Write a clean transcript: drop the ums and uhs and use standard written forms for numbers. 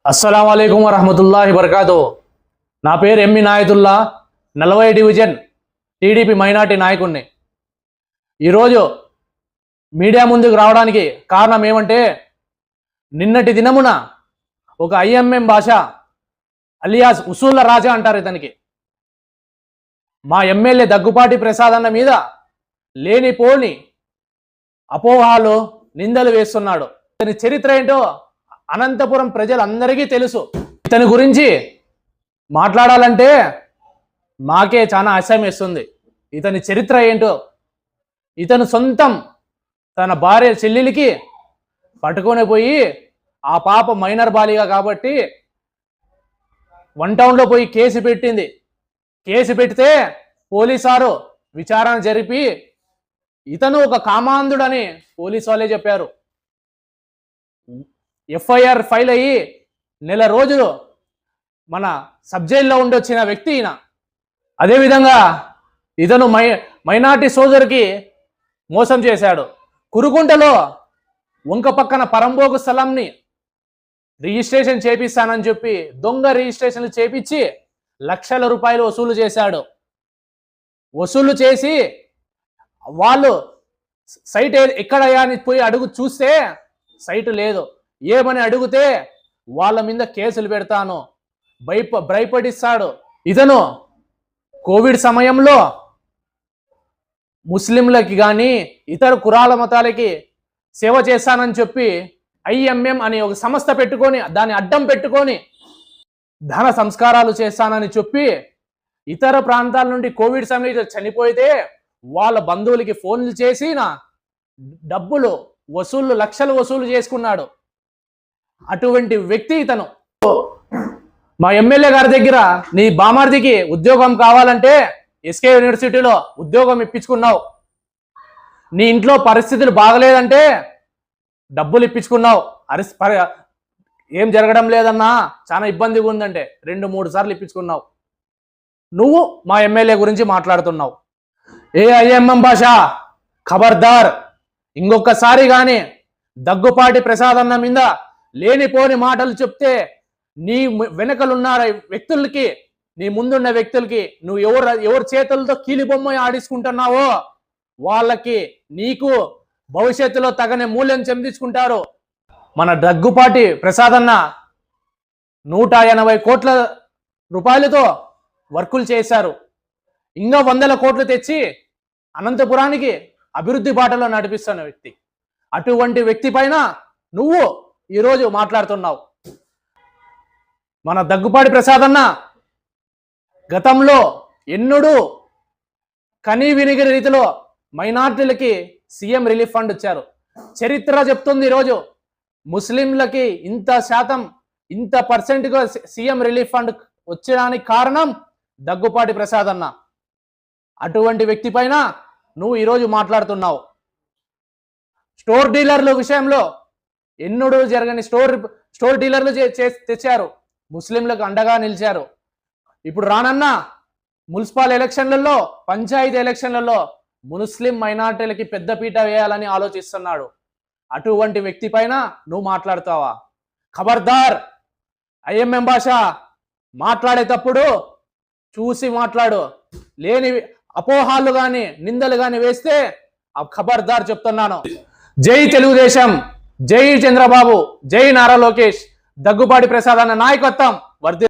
అస్సలాము అలైకుం వరహమతుల్లాహి వబర్కాతు. నా పేరు ఎంఈ నాయతుల్లా, 40 డివిజన్ టీడీపీ మైనార్టీ నాయకుడిని. ఈరోజు మీడియా ముందుకు రావడానికి కారణం ఏమంటే, నిన్నటి దినమున ఒక ఐఎంఎం భాష అలియాస్ ఉసూళ్ళ రాజా అంటారు ఇతనికి, మా ఎమ్మెల్యే దగ్గుపాటి ప్రసాద్ అన్న మీద లేనిపోని అపోహాలు నిందలు వేస్తున్నాడు. ఇతని చరిత్ర ఏంటో అనంతపురం ప్రజలందరికీ తెలుసు. ఇతని గురించి మాట్లాడాలంటే మాకే చాలా అసహ్యం వేస్తుంది. ఇతని చరిత్ర ఏంటో, ఇతను సొంతం తన భార్య చెల్లెలికి పట్టుకొని పోయి, ఆ పాప మైనర్ బాలిగా కాబట్టి 1 టౌన్లో పోయి కేసు పెట్టింది. కేసు పెడితే పోలీసారు విచారణ జరిపి ఇతను ఒక కామాంధుడని పోలీసు వాళ్ళే చెప్పారు. ఎఫ్ఐఆర్ ఫైల్ అయ్యి నెల రోజులు మన సబ్ జైల్లో ఉండొచ్చిన వ్యక్తి ఈయన. అదేవిధంగా ఇతను మైనార్టీ సోదరికి మోసం చేశాడు. కురుకుంటలో వంక పక్కన పరంబోకు స్థలంని రిజిస్ట్రేషన్ చేపిస్తానని చెప్పి దొంగ రిజిస్ట్రేషన్లు చేపించి లక్షల రూపాయలు వసూలు చేశాడు. వసూలు చేసి వాళ్ళు సైట్ ఎక్కడయ్యా అని పోయి అడుగు చూస్తే సైట్ లేదు. ఏమని అడిగితే వాళ్ళ మీద కేసులు పెడతాను భయపడిస్తాడు. ఇతను కోవిడ్ సమయంలో ముస్లింలకి కానీ ఇతర కులాల మతాలకి సేవ చేస్తానని చెప్పి ఐఎంఎం అని ఒక సంస్థ పెట్టుకొని దాన్ని అడ్డం పెట్టుకొని ధన సంస్కారాలు చేస్తానని చెప్పి ఇతర ప్రాంతాల నుండి కోవిడ్ సమయంలో చనిపోతే వాళ్ళ బంధువులకి ఫోన్లు చేసి డబ్బులు లక్షలు వసూలు చేసుకున్నాడు. అటువంటి వ్యక్తి ఇతను. మా ఎమ్మెల్యే గారి దగ్గర నీ బామార్దికి ఉద్యోగం కావాలంటే ఎస్కే యూనివర్సిటీలో ఉద్యోగం ఇప్పించుకున్నావు. నీ ఇంట్లో పరిస్థితులు బాగలేదంటే డబ్బులు ఇప్పించుకున్నావు. ఏం జరగడం లేదన్నా, చాలా ఇబ్బందిగా ఉందంటే 2-3 సార్లు ఇప్పించుకున్నావు. నువ్వు మా ఎమ్మెల్యే గురించి మాట్లాడుతున్నావు. ఏ ఐఎంఎం భాష, ఖబర్దార్, ఇంకొకసారి కానీ దగ్గుపాటి ప్రసాద్ అన్న మీద లేనిపోని మాటలు చెప్తే నీ వెనకలున్న వ్యక్తులకి, నీ ముందున్న వ్యక్తులకి నువ్వు ఎవరి చేతులతో కీలిబొమ్మ ఆడించుకుంటున్నావో వాళ్ళకి నీకు భవిష్యత్తులో తగని మూల్యం చెందించుకుంటారు. మన దగ్గుపాటి ప్రసాద్ అన్న 180 కోట్ల రూపాయలతో వర్కులు చేశారు. ఇంకా 100 కోట్లు తెచ్చి అనంతపురానికి అభివృద్ధి బాటలో నడిపిస్తున్న వ్యక్తి. అటువంటి వ్యక్తి పైన నువ్వు ఈరోజు మాట్లాడుతున్నావు. మన దగ్గుపాటి ప్రసాద్ అన్న గతంలో ఎన్నడూ కనీ వినిగిరి రీతిలో మైనార్టీలకి సీఎం రిలీఫ్ ఫండ్ ఇచ్చారు. చరిత్ర చెప్తుంది ఈరోజు ముస్లింలకి ఇంత పర్సెంట్గా సీఎం రిలీఫ్ ఫండ్ వచ్చడానికి కారణం దగ్గుపాటి ప్రసాద్ అన్న. అటువంటి వ్యక్తి పైన నువ్వు ఈరోజు మాట్లాడుతున్నావు. స్టోర్ డీలర్ల విషయంలో ఎన్నడూ జరగని స్టోర్ డీలర్లు తెచ్చారు, ముస్లింలకు అండగా నిలిచారు. ఇప్పుడు రానన్న మున్సిపల్ ఎలక్షన్లలో, పంచాయతీ ఎలక్షన్లలో ముస్లిం మైనార్టీలకి పెద్దపీట వేయాలని ఆలోచిస్తున్నాడు. అటువంటి వ్యక్తి పైన నువ్వు మాట్లాడతావా? ఖబర్దార్, ఐఎంఎం భాష మాట్లాడేటప్పుడు చూసి మాట్లాడు. లేని అపోహాలు కానీ నిందలు కానీ వేస్తే ఖబర్దార్ చెప్తున్నాను. జై తెలుగుదేశం, జై చంద్రబాబు, జై నారా లోకేష్, దగ్గుపాటి ప్రసాద్ అన్న నాయకత్వం వర్ధి.